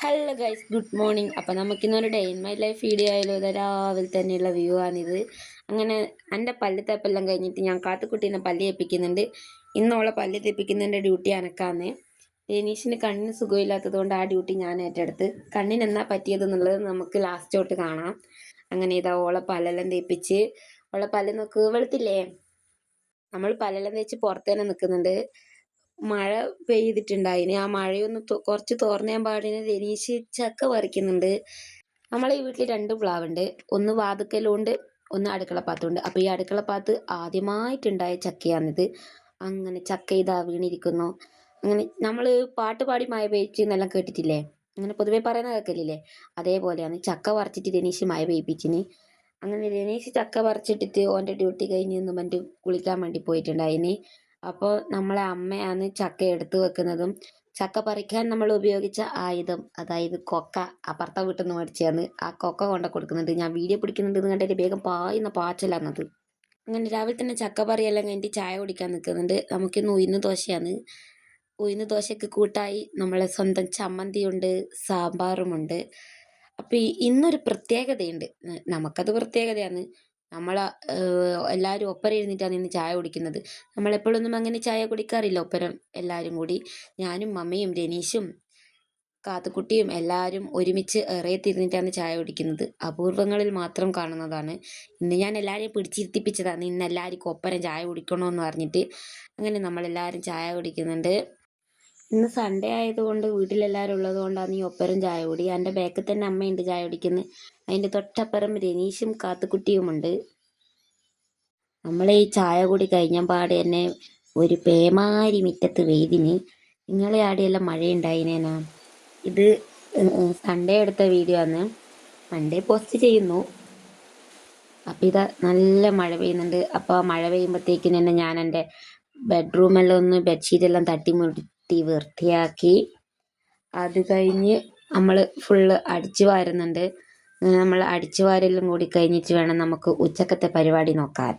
Hello guys, good morning. അപ്പം നമുക്കിന്നൊരു day in my life video ആയാലും ഇത് രാവിലെ തന്നെയുള്ള വ്യൂ ആണിത്. അങ്ങനെ എൻ്റെ പല്ല് തേപ്പെല്ലാം കഴിഞ്ഞിട്ട് ഞാൻ കാത്തുക്കുട്ടീനെ പല്ല് തേപ്പിക്കുന്നുണ്ട്. ഇന്നോളെ പല്ല് തേപ്പിക്കുന്നതിൻ്റെ ഡ്യൂട്ടി അനക്കാന്ന്. രനീഷിന് കണ്ണിന് സുഖമില്ലാത്തത് കൊണ്ട് ആ ഡ്യൂട്ടി ഞാൻ ഏറ്റെടുത്ത്. കണ്ണിന് എന്നാ പറ്റിയതെന്നുള്ളത് നമുക്ക് ലാസ്റ്റ് തൊട്ട് കാണാം. അങ്ങനെ ഇതാ ഓളെ പല്ലെല്ലാം തേപ്പിച്ച് ഓളെ പല്ല് നോക്ക് വെളുത്തില്ലേ. നമ്മൾ പല്ലെല്ലാം തേച്ച് പുറത്ത് തന്നെ നിൽക്കുന്നുണ്ട്. മഴ പെയ്തിട്ടുണ്ടായിന്. ആ മഴയൊന്ന് കുറച്ച് തോർന്നാൻ പാടിന് രനീഷ് ചക്ക പറിക്കുന്നുണ്ട്. നമ്മളെ ഈ വീട്ടിൽ 2 പ്ലാവുണ്ട്. ഒന്ന് വാതുക്കലുണ്ട്, ഒന്ന് അടുക്കളപ്പാത്തുണ്ട്. അപ്പോൾ ഈ അടുക്കളപ്പാത്ത് ആദ്യമായിട്ടുണ്ടായ ചക്കയാണിത്. അങ്ങനെ ചക്ക ഇതാ വീണിരിക്കുന്നു. അങ്ങനെ നമ്മൾ പാട്ട് പാടി മഴ പെയ്ച്ച് എന്നെല്ലാം കേട്ടിട്ടില്ലേ, അങ്ങനെ പൊതുവെ പറയുന്ന കേൾക്കലില്ലേ, അതേപോലെയാണ് ചക്ക പറിച്ചിട്ട് രനീഷ് മഴ പെയ്പ്പിച്ചിന്. അങ്ങനെ രനീഷ് ചക്ക പറിച്ചിട്ടിട്ട് ഓൻ്റെ ഡ്യൂട്ടി കഴിഞ്ഞ് നിന്ന് മറ്റു കുളിക്കാൻ വേണ്ടി പോയിട്ടുണ്ടായിന്. അപ്പോൾ നമ്മളെ അമ്മയാണ് ചക്ക എടുത്തു വെക്കുന്നതും. ചക്ക പറിക്കാൻ നമ്മൾ ഉപയോഗിച്ച ആയുധം, അതായത് കൊക്ക, അപ്പുറത്തെ വീട്ടിൽ നിന്ന് മേടിച്ചാണ്. ആ കൊക്ക കൊണ്ട കൊടുക്കുന്നുണ്ട്. ഞാൻ വീഡിയോ പിടിക്കുന്നുണ്ടെന്ന് കണ്ടിട്ട് വേഗം പായുന്ന പാച്ചിലാന്നത്. അങ്ങനെ രാവിലെ തന്നെ ചക്ക പറിയെല്ലാം കഴിഞ്ഞിട്ട് ചായ കുടിക്കാൻ നിൽക്കുന്നുണ്ട്. നമുക്കിന്ന് ഉഴുന്ന് ദോശയാണ്. ഉഴുന്ന് ദോശയ്ക്ക് കൂട്ടായി നമ്മളെ സ്വന്തം ചമ്മന്തിയുണ്ട്, സാമ്പാറുമുണ്ട്. അപ്പം ഇന്നൊരു പ്രത്യേകതയുണ്ട്. നമുക്കത് പ്രത്യേകതയാണ്. നമ്മൾ എല്ലാവരും ഒപ്പരം ഇരുന്നിട്ടാണ് ഇന്ന് ചായ കുടിക്കുന്നത്. നമ്മളെപ്പോഴൊന്നും അങ്ങനെ ചായ കുടിക്കാറില്ല ഒപ്പരം എല്ലാവരും കൂടി. ഞാനും മമ്മിയും രനീഷും കാത്തുക്കുട്ടിയും എല്ലാവരും ഒരുമിച്ച് ഇറയത്തിരുന്നിട്ടാണ് ചായ കുടിക്കുന്നത്. അപൂർവങ്ങളിൽ മാത്രം കാണുന്നതാണ്. ഇന്ന് ഞാൻ എല്ലാവരെയും പിടിച്ചിരുത്തിപ്പിച്ചതാണ്, ഇന്ന് എല്ലാവർക്കും ഒപ്പരം ചായ കുടിക്കണമെന്ന് പറഞ്ഞിട്ട്. അങ്ങനെ നമ്മളെല്ലാവരും ചായ കുടിക്കുന്നുണ്ട്. ഇന്ന് സൺഡേ ആയതുകൊണ്ട് വീട്ടിലെല്ലാവരും ഉള്ളത് കൊണ്ടാണ് ഈ ഒപ്പരം ചായ കുടി. എൻ്റെ ബാക്കിൽ തന്നെ അമ്മയുണ്ട് ചായ കുടിക്കുന്നത്. അതിൻ്റെ തൊട്ടപ്പുറം രനീഷും കാത്തുക്കുട്ടിയുമുണ്ട്. നമ്മളെ ഈ ചായ കൂടി കഴിഞ്ഞ പാടെ തന്നെ ഒരു പേമാരി മിറ്റത്ത് വെയ്തിന്. നിങ്ങളെ ആടെയെല്ലാം മഴയുണ്ടായിനേനാ. ഇത് സൺഡേ എടുത്ത വീഡിയോ ആണ്, മൺഡേ പോസ്റ്റ് ചെയ്യുന്നു. അപ്പം ഇതാ നല്ല മഴ പെയ്യുന്നുണ്ട്. അപ്പോൾ ആ മഴ പെയ്യുമ്പോഴത്തേക്കിന് തന്നെ ഞാൻ എൻ്റെ ബെഡ്റൂമെല്ലാം ഒന്ന് ബെഡ്ഷീറ്റെല്ലാം തട്ടിമുട്ടി വൃത്തിയാക്കി. അത് കഴിഞ്ഞ് നമ്മൾ ഫുള്ള് അടിച്ചു വാരുന്നുണ്ട്. നമ്മൾ അടിച്ചു വാരെല്ലാം കൂടി കഴിഞ്ഞിട്ട് വേണം നമുക്ക് ഉച്ചക്കത്തെ പരിപാടി നോക്കാൻ.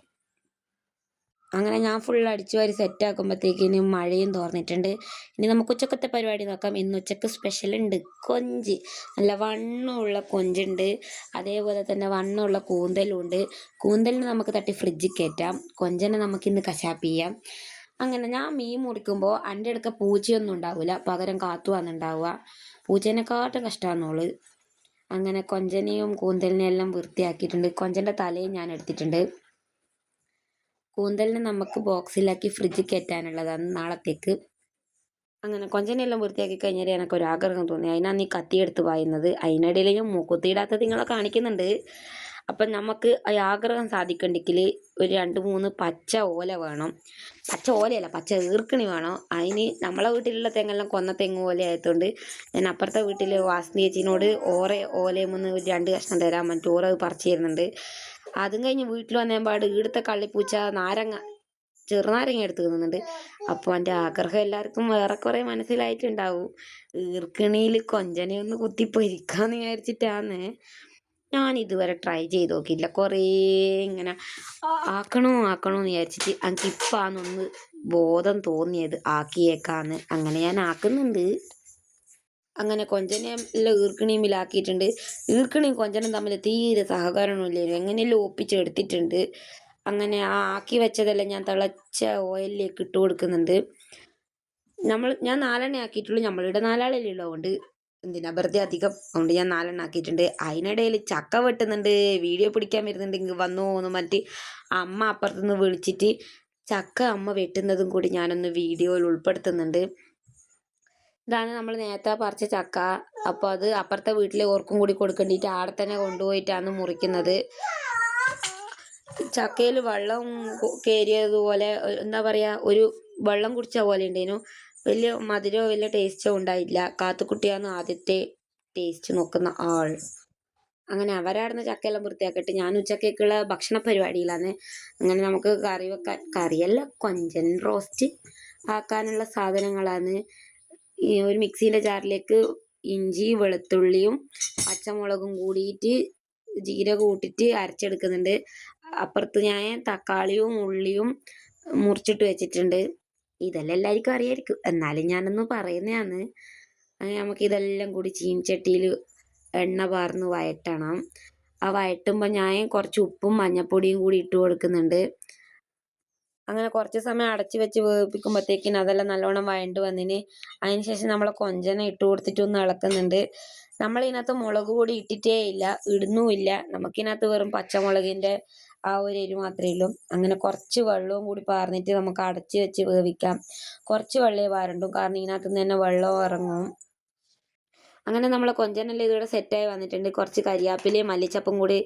അങ്ങനെ ഞാൻ ഫുൾ അടിച്ചു വാരി സെറ്റാക്കുമ്പോഴത്തേക്കിന് മഴയും തോർന്നിട്ടുണ്ട്. ഇനി നമുക്ക് ഉച്ചക്കത്തെ പരിപാടി നോക്കാം. ഇന്ന് ഉച്ചക്ക് സ്പെഷ്യലുണ്ട്. കൊഞ്ച്, നല്ല വണ്ണമുള്ള കൊഞ്ചുണ്ട്. അതേപോലെ തന്നെ വണ്ണമുള്ള കൂന്തലുണ്ട്. കൂന്തലിന് നമുക്ക് തട്ടി ഫ്രിഡ്ജിൽ കയറ്റാം. കൊഞ്ചനെ നമുക്കിന്ന് കശാപ്പ് ചെയ്യാം. അങ്ങനെ ഞാൻ മീൻ മുറിക്കുമ്പോൾ എൻ്റെ അടുക്ക പൂച്ചയൊന്നും ഉണ്ടാവില്ല, പകരം കാത്തുവാണ് ഉണ്ടാവുക. പൂച്ചേനെക്കാട്ടും കഷ്ടമാണെന്നോള്. അങ്ങനെ കൊഞ്ചനെയും കൂന്തലിനെയും എല്ലാം വൃത്തിയാക്കിയിട്ടുണ്ട്. കൊഞ്ചൻ്റെ തലയും ഞാൻ എടുത്തിട്ടുണ്ട്. കൂന്തലിനെ നമുക്ക് ബോക്സിലാക്കി ഫ്രിഡ്ജിൽ കയറ്റാനുള്ളതാണ് നാളത്തേക്ക്. അങ്ങനെ കൊഞ്ചനെല്ലാം വൃത്തിയാക്കി കഴിഞ്ഞാൽ എനിക്കൊരു ആഗ്രഹം തോന്നി. അതിനാണ് ഈ കത്തിയെടുത്ത് പായുന്നത്. അതിനിടയിൽ ഞാൻ മൂക്കുത്തിയിടാത്തത് നിങ്ങളെ കാണിക്കുന്നുണ്ട്. അപ്പം നമുക്ക് ആ ആഗ്രഹം സാധിക്കണ്ടെങ്കിൽ ഒരു 2-3 പച്ച ഓല വേണം. പച്ച ഓലയല്ല, പച്ച ഈർക്കിണി വേണം. അതിന് നമ്മളെ വീട്ടിലുള്ള തെങ്ങെല്ലാം കൊന്ന തെങ്ങ് ഓല ആയതുകൊണ്ട് ഞാൻ അപ്പുറത്തെ വീട്ടിൽ വാസന്തി ചേച്ചിനോട് ഓലയുമെന്ന് 2 കഷ്ണം തരാൻ പറഞ്ഞിട്ട് ഓറ് അത് പറിച്ചു തരുന്നുണ്ട്. അതും കഴിഞ്ഞ് വീട്ടിൽ വന്നപാട് ഇവിടുത്തെ കള്ളിപ്പൂച്ച ചെറുനാരങ്ങ എടുത്ത് തിന്നുന്നുണ്ട്. അപ്പോൾ എൻ്റെ ആഗ്രഹം എല്ലാവർക്കും വേറെ കുറേ മനസ്സിലായിട്ടുണ്ടാവും. ഈർക്കിണിയിൽ കൊഞ്ചനെ ഒന്ന് കുത്തി പൊരിക്കാന്ന് വിചാരിച്ചിട്ടാണ്. ഞാൻ ഇതുവരെ ട്രൈ ചെയ്ത് നോക്കിയില്ല. കുറേ ഇങ്ങനെ ആക്കണമെന്ന് വിചാരിച്ചിട്ട് എനിക്കിപ്പാന്നൊന്ന് ബോധം തോന്നിയത് ആക്കിയേക്കാന്ന്. അങ്ങനെ ഞാൻ ആക്കുന്നുണ്ട്. അങ്ങനെ കൊഞ്ചനെയും എല്ലാം ഈർക്കിണിയുമിലാക്കിയിട്ടുണ്ട്. ഈർക്കിണിയും കൊഞ്ചനും തമ്മിൽ തീരെ സഹകരണമില്ലായിരുന്നു. എങ്ങനെയെല്ലാം ഒപ്പിച്ചെടുത്തിട്ടുണ്ട്. അങ്ങനെ ആ ആക്കി വെച്ചതെല്ലാം ഞാൻ തിളച്ച ഓയിലിലേക്ക് ഇട്ട് കൊടുക്കുന്നുണ്ട്. ഞാൻ 4 ആക്കിയിട്ടുള്ളൂ. നമ്മളിവിടെ 4 ആളല്ലേ ഉള്ളതുകൊണ്ട് എന്തിനാ വെറുതെ അധികം, അതുകൊണ്ട് ഞാൻ 4 ആക്കിയിട്ടുണ്ട്. അതിനിടയിൽ ചക്ക വെട്ടുന്നുണ്ട്, വീഡിയോ പിടിക്കാൻ വരുന്നുണ്ടെങ്കിൽ വന്നോ എന്ന് മറ്റ് അമ്മ അപ്പുറത്തുനിന്ന് വിളിച്ചിട്ട് ചക്ക അമ്മ വെട്ടുന്നതും കൂടി ഞാനൊന്ന് വീഡിയോയിൽ ഉൾപ്പെടുത്തുന്നുണ്ട്. ഇതാണ് നമ്മൾ നേരത്തെ പറിച്ച ചക്ക. അപ്പോൾ അത് അപ്പുറത്തെ വീട്ടിലെ ഓർക്കും കൂടി കൊടുക്കേണ്ടിയിട്ട് ആടെ തന്നെ കൊണ്ടുപോയിട്ടാണ് മുറിക്കുന്നത്. ചക്കയിൽ വെള്ളം കയറിയതുപോലെ, എന്താ പറയുക, ഒരു വെള്ളം കുടിച്ച പോലെ ഉണ്ടായിരുന്നു. വലിയ മധുരമോ വലിയ ടേസ്റ്റോ ഉണ്ടായില്ല. കാത്തുക്കുട്ടിയാണ് ആദ്യത്തെ ടേസ്റ്റ് നോക്കുന്ന ആൾ. അങ്ങനെ അവരാടുന്ന ചക്കയെല്ലാം വൃത്തിയാക്കിയിട്ട് ഞാൻ ഉച്ചക്കേക്കുള്ള ഭക്ഷണ പരിപാടിയിലാണ്. അങ്ങനെ നമുക്ക് കറി വെക്കാൻ, കറിയല്ല, കൊഞ്ചൻ റോസ്റ്റ് ആക്കാനുള്ള സാധനങ്ങളാണ്. ഈ ഒരു മിക്സീൻ്റെ ജാറിലേക്ക് ഇഞ്ചി വെളുത്തുള്ളിയും പച്ചമുളകും കൂടിയിട്ട് ജീരകം ഇട്ടിട്ട് അരച്ചെടുക്കുന്നുണ്ട്. അപ്പുറത്ത് ഞാൻ തക്കാളിയും ഉള്ളിയും മുറിച്ചിട്ട് വെച്ചിട്ടുണ്ട്. ഇതെല്ലാം എല്ലാവർക്കും അറിയായിരിക്കും, എന്നാലും ഞാനൊന്ന് പറയുന്നതാണ്. അങ്ങനെ നമുക്ക് ഇതെല്ലാം കൂടി ചീനച്ചട്ടിയിൽ എണ്ണ പാർന്ന് വഴറ്റണം. ആ വഴറ്റുമ്പോൾ ഞാൻ കുറച്ച് ഉപ്പും മഞ്ഞൾപ്പൊടിയും കൂടി ഇട്ട് കൊടുക്കുന്നുണ്ട്. അങ്ങനെ കുറച്ച് സമയം അടച്ചു വെച്ച് വേവിപ്പിക്കുമ്പോഴത്തേക്കിന് അതെല്ലാം നല്ലോണം വഴണ്ട് വന്നിന്. അതിന് ശേഷം നമ്മൾ കൊഞ്ചനെ ഇട്ട് കൊടുത്തിട്ട് ഒന്ന് ഇളക്കുന്നുണ്ട്. നമ്മളിതിനകത്ത് മുളക് പൊടി ഇട്ടിട്ടേ ഇല്ല, ഇടുന്നുമില്ല. നമുക്കിതിനകത്ത് വെറും പച്ചമുളകിൻ്റെ ആ ഒരു എരിവ് മാത്രമേ ഉള്ളൂ. അങ്ങനെ കുറച്ച് വെള്ളവും കൂടി പാർന്നിട്ട് നമുക്ക് അടച്ച് വെച്ച് വേവിക്കാം. കുറച്ച് വെള്ളമേ പാരണ്ടൂ, കാരണം ഇതിനകത്ത് നിന്ന് തന്നെ വെള്ളം ഇറങ്ങും. അങ്ങനെ നമ്മൾ കൊഞ്ചനെല്ലാം ഇതിവിടെ സെറ്റായി വന്നിട്ടുണ്ട്. കുറച്ച് കരിയാപ്പിലയും മല്ലിച്ചപ്പും കൂടി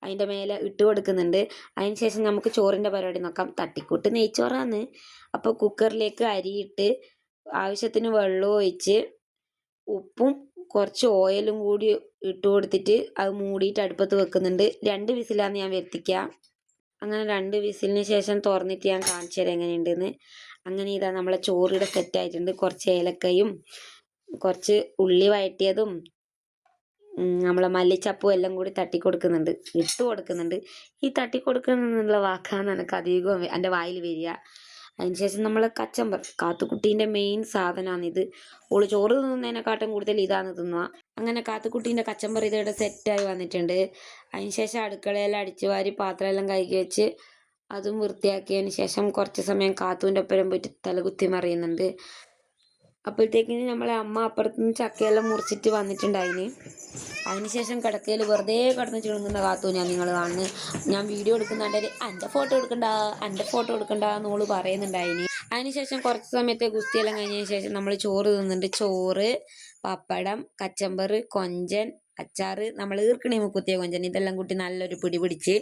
അതിൻ്റെ മേലെ ഇട്ട് കൊടുക്കുന്നുണ്ട്. അതിന് ശേഷം നമുക്ക് ചോറിൻ്റെ പരിപാടി നോക്കാം. തട്ടിക്കൂട്ട് നെയ്ച്ചോറാണ്. അപ്പോൾ കുക്കറിലേക്ക് അരിയിട്ട് ആവശ്യത്തിന് വെള്ളവും ഒഴിച്ച് ഉപ്പും കുറച്ച് ഓയിലും കൂടി ഇട്ട് കൊടുത്തിട്ട് അത് മൂടിയിട്ട് അടുപ്പത്ത് വെക്കുന്നുണ്ട്. 2 വിസിലാണ് ഞാൻ വരുത്തിക്കുക. അങ്ങനെ 2 വിസിലിന് ശേഷം തുറന്നിട്ട് ഞാൻ കാണിച്ചു തരാം എങ്ങനെയുണ്ടെന്ന്. അങ്ങനെ ഇതാ നമ്മളെ ചോറിവിടെ സെറ്റായിട്ടുണ്ട്. കുറച്ച് ഏലക്കയും കുറച്ച് ഉള്ളി വഴറ്റിയതും നമ്മളെ മല്ലിച്ചപ്പും എല്ലാം കൂടി ഇട്ട് കൊടുക്കുന്നുണ്ട്. ഈ തട്ടിക്കൊടുക്കുന്നുള്ള വാക്കാണ് എനിക്ക് അധികവും എൻ്റെ വായിൽ വരിക. അതിനുശേഷം നമ്മൾ കച്ചമ്പർ, കാത്തുക്കുട്ടീൻ്റെ മെയിൻ സാധനമാണിത്. ഓള് ചോറ് തിന്നുന്നതിനെക്കാട്ടും കൂടുതൽ ഇതാണ് തിന്നുക. അങ്ങനെ കാത്തുക്കുട്ടീൻ്റെ കച്ചമ്പർ ഇതിവിടെ സെറ്റായി വന്നിട്ടുണ്ട്. അതിനുശേഷം അടുക്കളയെല്ലാം അടിച്ചു വാരി പാത്രമെല്ലാം കഴുകി വെച്ച് അതും വൃത്തിയാക്കിയതിന് ശേഷം കുറച്ച് സമയം കാത്തൂൻ്റെ ഒപ്പം പോയിട്ട് തലകുത്തി മറിയുന്നുണ്ട്. അപ്പോഴത്തേക്കിന് നമ്മളെ അമ്മ അപ്പുറത്തുനിന്ന് ചക്കയെല്ലാം മുറിച്ചിട്ട് വന്നിട്ടുണ്ടായിന്. അതിനുശേഷം കിടക്കയിൽ വെറുതെ കിടന്ന് ചുളുങ്ങുന്ന കാത്തു നിങ്ങൾ കാണുന്നത്. ഞാൻ വീഡിയോ എടുക്കുന്നുണ്ടെങ്കിൽ എൻ്റെ ഫോട്ടോ എടുക്കണ്ട എന്നോള് പറയുന്നുണ്ടായിന്. അതിനുശേഷം കുറച്ച് സമയത്തെ ഗുസ്തിയെല്ലാം കഴിഞ്ഞതിന് ശേഷം നമ്മൾ ചോറ് തിന്നുന്നുണ്ട്. ചോറ്, പപ്പടം, കച്ചമ്പർ, കൊഞ്ചൻ, അച്ചാറ്, നമ്മൾ ഈർക്കണി മുക്കുത്തിയ കൊഞ്ചൻ, ഇതെല്ലാം കൂട്ടി നല്ലൊരു പിടി പിടിച്ച്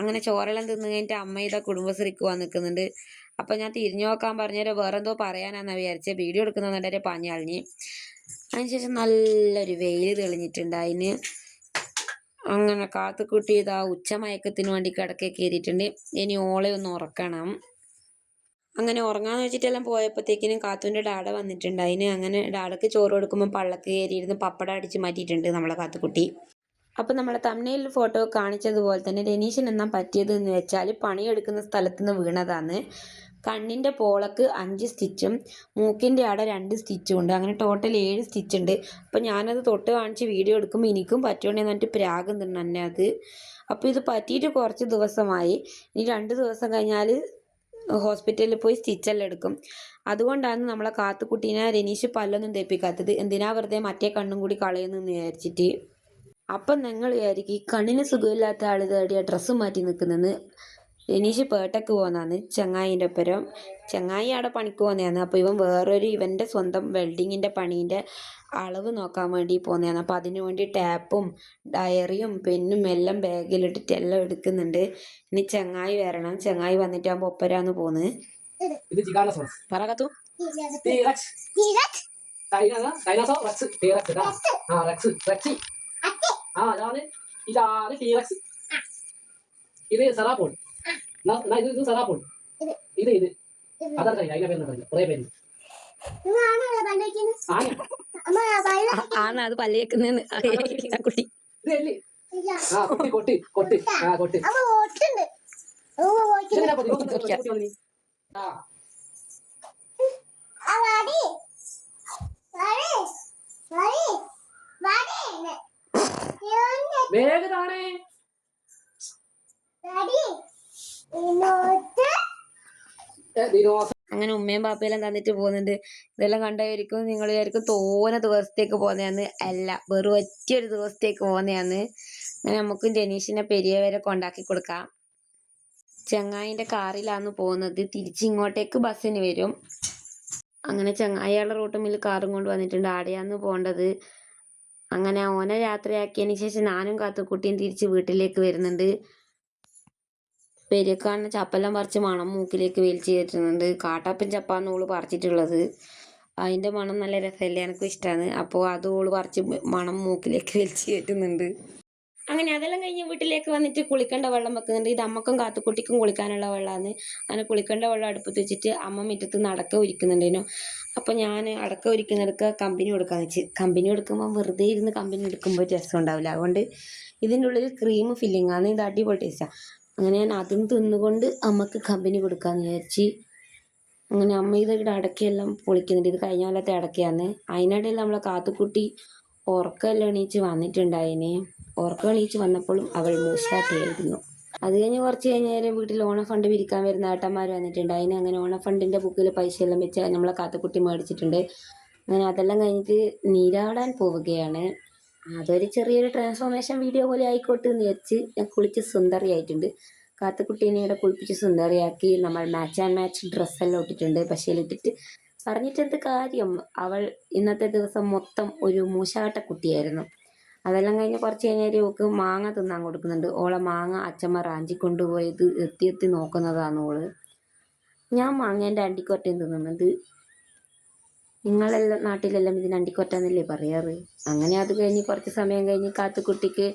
അങ്ങനെ ചോറെല്ലാം തിന്നു കഴിഞ്ഞിട്ട് അമ്മ ഇതാ കുടുംബശ്രീക്ക് വന്ന് നിൽക്കുന്നുണ്ട്. അപ്പം ഞാൻ തിരിഞ്ഞു നോക്കാൻ പറഞ്ഞേരം വേറെന്തോ പറയാനാണെന്ന് വിചാരിച്ചത്. വീഡിയോ എടുക്കുന്നുണ്ടെ പാഞ്ഞാളിഞ്ഞ്. അതിനുശേഷം നല്ലൊരു വെയിൽ തെളിഞ്ഞിട്ടുണ്ട്. അതിന് അങ്ങനെ കാത്തുക്കുട്ടി ഇതാ ഉച്ചമയക്കത്തിന് വേണ്ടി കിടക്കെ കയറിയിട്ടുണ്ട്. ഇനി ഓളെ ഒന്ന് ഉറക്കണം. അങ്ങനെ ഉറങ്ങാന്ന് വെച്ചിട്ടെല്ലാം പോയപ്പോഴത്തേക്കിനും കാത്തുവിൻ്റെ ഡാഡ വന്നിട്ടുണ്ട്. അതിന് അങ്ങനെ ഡാഡക്ക് ചോറ് കൊടുക്കുമ്പോൾ പള്ളക്ക് കയറിയിരുന്ന് പപ്പടം അടിച്ച് മാറ്റിയിട്ടുണ്ട് നമ്മളെ കാത്തുക്കുട്ടി. അപ്പം നമ്മളെ തമ്മിൽ ഫോട്ടോ കാണിച്ചതുപോലെ തന്നെ രനീഷിന് എന്നാ പറ്റിയത് എന്ന് വെച്ചാൽ പണിയെടുക്കുന്ന സ്ഥലത്ത് നിന്ന് വീണതാണ്. കണ്ണിൻ്റെ പോളക്ക് 5 സ്റ്റിച്ചും മൂക്കിൻ്റെ അവിടെ 2 സ്റ്റിച്ചും ഉണ്ട്. അങ്ങനെ ടോട്ടൽ 7 സ്റ്റിച്ച് ഉണ്ട്. അപ്പം ഞാനത് തൊട്ട് കാണിച്ച് വീഡിയോ എടുക്കുമ്പോൾ എനിക്കും പറ്റുകയാണെന്ന് പറഞ്ഞിട്ട് പ്രാഗുന്നുണ്ട് തന്നെ അത്. അപ്പോൾ ഇത് പറ്റിയിട്ട് കുറച്ച് ദിവസമായി. ഇനി 2 ദിവസം കഴിഞ്ഞാൽ ഹോസ്പിറ്റലിൽ പോയി സ്റ്റിച്ചെല്ലാം എടുക്കും. അതുകൊണ്ടാണ് നമ്മളെ കാത്തുക്കുട്ടീനെ രനീഷ് പല്ലൊന്നും തേപ്പിക്കാത്തത്. എന്തിനാ വെറുതെ മറ്റേ കണ്ണും കൂടി കളയുന്നെന്ന് വിചാരിച്ചിട്ട്. അപ്പം നിങ്ങൾ വിചാരിക്കും ഈ കണ്ണിന് സുഖമില്ലാത്ത ആൾ തേടിയ ഡ്രസ്സ് മാറ്റി നിൽക്കുന്നെന്ന്. രനീഷ് പേട്ടക്ക് പോകുന്നതാണ് ചങ്ങായിൻ്റെ ഒപ്പരം. ചങ്ങായി അവിടെ പണിക്ക് പോകുന്നതാണ്. അപ്പോൾ ഇവൻ വേറൊരു ഇവൻ്റെ സ്വന്തം വെൽഡിങ്ങിൻ്റെ പണീൻ്റെ അളവ് നോക്കാൻ വേണ്ടി പോകുന്നതാണ്. അപ്പോൾ അതിനു വേണ്ടി ടാപ്പും ഡയറിയും പെന്നും എല്ലാം ബാഗിലിട്ടിട്ട് എല്ലാം എടുക്കുന്നുണ്ട്. ഇനി ചങ്ങായി വരണം. ചങ്ങായി വന്നിട്ടാകുമ്പോൾ ഒപ്പരാന്ന് പോകുന്നത്. പറകത്തു ഇത് സെറാപോൾ, ഇത് സെറാപോൾ, ഇത് അതറിയില്ല. അതിന്റെ പേര് കുറെ പേര് ആണ് അത് പല്ലേക്കുന്നെന്ന് കുട്ടി. കൊട്ടി കൊട്ടി കൊട്ടി വേഗതാണേ. അങ്ങനെ ഉമ്മയും പാപ്പയെല്ലാം തന്നിട്ട് പോകുന്നുണ്ട്. ഇതെല്ലാം കണ്ടായിരിക്കും നിങ്ങൾ വിചാരിക്കും തോനെ ദിവസത്തേക്ക് പോകുന്നതാന്ന്. അല്ല, വെറും ഒറ്റയൊരു ദിവസത്തേക്ക് പോകുന്നതാന്ന്. അങ്ങനെ നമുക്കും ജനീഷിനെ പെരിയ വരെ കൊണ്ടാക്കി കൊടുക്കാം. ചങ്ങായിൻ്റെ കാറിലാണ് പോകുന്നത്. തിരിച്ചിങ്ങോട്ടേക്ക് ബസ്സിന് വരും. അങ്ങനെ ചങ്ങായിയുടെ റൂട്ടുമിൽ കാറും കൊണ്ട് വന്നിട്ടുണ്ട്. ആടെയാണ് പോകേണ്ടത്. അങ്ങനെ ഓനെ യാത്രയാക്കിയതിന് ശേഷം ഞാനും കാത്തുക്കുട്ടിയും തിരിച്ച് വീട്ടിലേക്ക് വരുന്നുണ്ട്. പെരുക്കാണ് ചപ്പെല്ലാം പറിച്ച് മണം മൂക്കിലേക്ക് വലിച്ച് കയറ്റുന്നുണ്ട്. കാട്ടാപ്പൻ ചപ്പാന്ന് ഓള് പറിച്ചിട്ടുള്ളത്. അതിൻ്റെ മണം നല്ല രസമല്ലേ, എനിക്കും ഇഷ്ടമാണ്. അപ്പോൾ അത് ഓള് പറിച്ച് മണം മൂക്കിലേക്ക് വലിച്ച് കയറ്റുന്നുണ്ട്. അങ്ങനെ അതെല്ലാം കഴിഞ്ഞ് വീട്ടിലേക്ക് വന്നിട്ട് കുളിക്കേണ്ട വെള്ളം വെക്കുന്നുണ്ട്. ഇത് അമ്മക്കും കാത്തുക്കുട്ടിക്കും കുളിക്കാനുള്ള വെള്ളമാണ്. അങ്ങനെ കുളിക്കേണ്ട വെള്ളം അടുപ്പത്ത് വെച്ചിട്ട് അമ്മ മുറ്റത്ത് നിന്ന് അടക്ക ഉരിക്കുന്നുണ്ടേനു. അപ്പോൾ ഞാൻ അടക്ക ഉരിക്കുന്നിടക്ക് കമ്പനി കൊടുക്കാന്ന് വെച്ച്. കമ്പനി കൊടുക്കുമ്പോൾ വെറുതെ ഇരുന്ന് കമ്പനി എടുക്കുമ്പോൾ രസം ഉണ്ടാവില്ല. അതുകൊണ്ട് ഇതിൻ്റെ ഉള്ളിൽ ക്രീം ഫില്ലിംഗ് ആണ്. ഇത് അടിപൊളി ടേസ്റ്റാണ്. അങ്ങനെ ഞാൻ അതും തിന്നുകൊണ്ട് അമ്മക്ക് കമ്പനി കൊടുക്കാമെന്ന് വിചാരിച്ച്. അങ്ങനെ അമ്മ ഇതിവിടെ അടക്കയെല്ലാം പൊളിക്കുന്നുണ്ട്. ഇത് കഴിഞ്ഞ കാലത്തെ അടക്കയാന്ന്. അതിനിടയിൽ നമ്മളെ കാത്തുക്കുട്ടി ഉറക്കമെല്ലാം എണീച്ച് വന്നിട്ടുണ്ടായിന്. ഉറക്കം എണീച്ച് വന്നപ്പോഴും അവൾ മൂശാട്ടിയായിരുന്നു. അത് കഴിഞ്ഞ് കുറച്ച് കഴിഞ്ഞാൽ വീട്ടിൽ ഓണഫണ്ട് പിരിക്കാൻ വരുന്ന ഏട്ടന്മാർ വന്നിട്ടുണ്ട്. അങ്ങനെ ഓണഫണ്ടിൻ്റെ ബുക്കിൽ പൈസ എല്ലാം വെച്ച് നമ്മളെ കാത്തുക്കുട്ടി മേടിച്ചിട്ടുണ്ട്. അങ്ങനെ അതെല്ലാം കഴിഞ്ഞിട്ട് നീരാടാൻ പോവുകയാണ്. അതൊരു ചെറിയൊരു ട്രാൻസ്ഫോർമേഷൻ വീഡിയോ പോലെ ആയിക്കോട്ടെ എന്ന് വിചാരിച്ച് ഞാൻ കുളിച്ച് സുന്ദരിയായിട്ടുണ്ട്. കാത്തുക്കുട്ടീനെ ഇവിടെ കുളിപ്പിച്ച് സുന്ദരിയാക്കി. നമ്മൾ മാച്ച് ആൻഡ് മാച്ച് ഡ്രസ്സെല്ലാം ഇട്ടിട്ടുണ്ട്. പക്ഷേ ഇട്ടിട്ട് പറഞ്ഞിട്ടെന്ത് കാര്യം, അവൾ ഇന്നത്തെ ദിവസം മൊത്തം ഒരു മൂശാട്ട കുട്ടിയായിരുന്നു. അതെല്ലാം കഴിഞ്ഞ് കുറച്ച് കഴിഞ്ഞാൽ ഓക്ക് മാങ്ങ തിന്നാൻ കൊടുക്കുന്നുണ്ട്. ഓളെ മാങ്ങ അച്ഛമ്മ റാഞ്ചി കൊണ്ടുപോയത് എത്തി നോക്കുന്നതാണ് ഓള്. ഞാൻ മാങ്ങേൻ്റെ അണ്ടിക്കൊറ്റയും തിന്നുന്നുണ്ട്. നിങ്ങളെല്ലാം നാട്ടിലെല്ലാം ഇതിന് അണ്ടിക്കൊറ്റ പറയാറ്. അങ്ങനെ അത് കഴിഞ്ഞ് കുറച്ച് സമയം കഴിഞ്ഞ് കാത്തുക്കുട്ടിക്ക്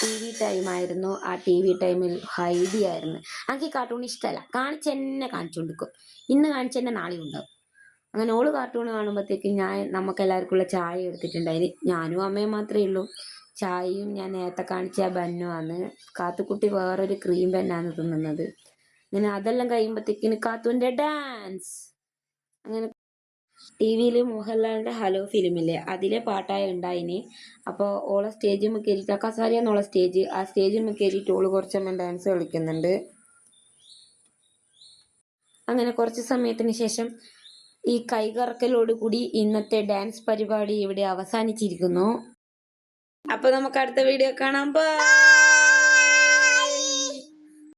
TV ടൈം ആയിരുന്നു. ആ TV ടൈമിൽ ഹൈഡി ആയിരുന്നു. എനിക്ക് കാർട്ടൂൺ ഇഷ്ടമല്ല, കാണിച്ചെന്നെ കാണിച്ചുകൊണ്ടിരിക്കും. ഇന്ന് കാണിച്ചെന്നെ നാളെ ഉണ്ടാവും. അങ്ങനെ ഓള് കാർട്ടൂൺ കാണുമ്പോഴത്തേക്ക് നമുക്കെല്ലാവർക്കുള്ള ചായ എടുത്തിട്ടുണ്ടായി. ഞാനും അമ്മയും മാത്രമേ ഉള്ളൂ. ചായയും ഞാൻ നേരത്തെ കാണിച്ച ബന്നുമാണ്. കാത്തുക്കുട്ടി വേറൊരു ക്രീം ബന്നാണ് തിന്നുന്നത്. അങ്ങനെ അതെല്ലാം കഴിയുമ്പോഴത്തേക്കിന് കാത്തുവിൻ്റെ ഡാൻസ്. അങ്ങനെ TV മോഹൻലാലിൻ്റെ ഹലോ ഫിലിമില്ലേ, അതിലെ പാട്ടായി ഉണ്ടായിന്. അപ്പോൾ ഓളെ സ്റ്റേജിൽ കയറിയിട്ട് കസാര എന്നുള്ള സ്റ്റേജ്, ആ സ്റ്റേജിൽ കയറിയിട്ട് ഓള് കുറച്ചമ്മ ഡാൻസ് കളിക്കുന്നുണ്ട്. അങ്ങനെ കുറച്ച് സമയത്തിന് ശേഷം ഈ കൈകറക്കലോടുകൂടി ഇന്നത്തെ ഡാൻസ് പരിപാടി ഇവിടെ അവസാനിച്ചിരിക്കുന്നു. അപ്പോൾ നമുക്ക് അടുത്ത വീഡിയോ കാണാം. ബൈ.